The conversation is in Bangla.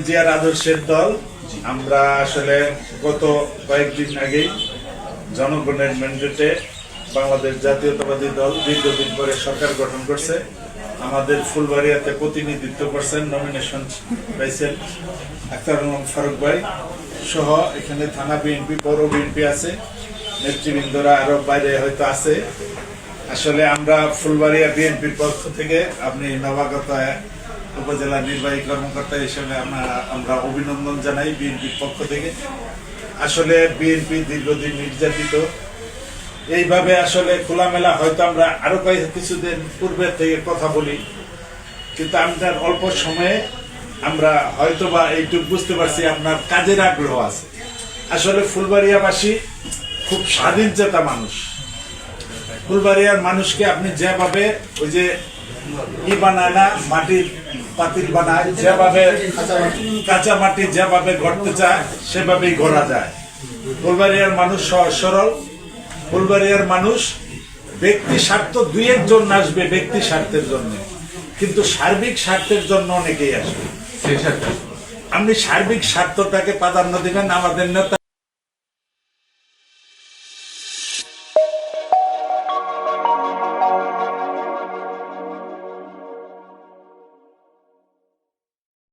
জিয়ার আদর্শের দল আমরা আসলে গত কয়েকদিন আগেই জনগণের ম্যান্ডেটে বাংলাদেশ জাতীয়তাবাদী দল দীর্ঘদিন পরে সরকার গঠন করছে। আমাদের ফুলবাড়িয়াতে প্রতিনিধিত্ব করছেন, নমিনেশন পাইছেন আখতারুল আলম ফারুক ভাই সহ। এখানে থানা বিএনপি, পৌর বিএনপি আছে, নেতৃবৃন্দরা আরো বাইরে হয়তো আছে। আসলে আমরা ফুলবাড়িয়া বিএনপির পক্ষ থেকে আপনি নবাগত উপজেলা নির্বাহী কর্মকর্তা হিসেবে আমরা অভিনন্দন জানাই বিএনপির পক্ষ থেকে। আসলে বিএনপি দীর্ঘদিন নির্যাতিত, এইভাবে আসলে খোলামেলা হয়তো আমরা আরো কিছুদিন পূর্বের থেকে কথা বলি, কিন্তু আপনার অল্প সময়ে আমরা হয়তো বা এইটুকু বুঝতে পারছি আপনার কাজের আগ্রহ আছে। আসলে ফুলবাড়িয়াবাসী খুব স্বাধীনচেতা মানুষ। ফুলবাড়িয়ার মানুষকে আপনি যেভাবে ওই যে বানায় না, মাটির পাতিল বানায়, যেভাবে কাঁচা মাটি যেভাবে গড়তে চায় সেভাবেই গড়া যায়। ফুলবাড়িয়ার মানুষ সহজ সরল। ফুলবাড়িয়ার মানুষ ব্যক্তি স্বার্থ দুই একজন আসবে ব্যক্তি স্বার্থের জন্য, কিন্তু সার্বিক স্বার্থের জন্য অনেকেই আসবে। আপনি সার্বিক স্বার্থটাকে প্রাধান্য দিবেন। আমাদের নেতা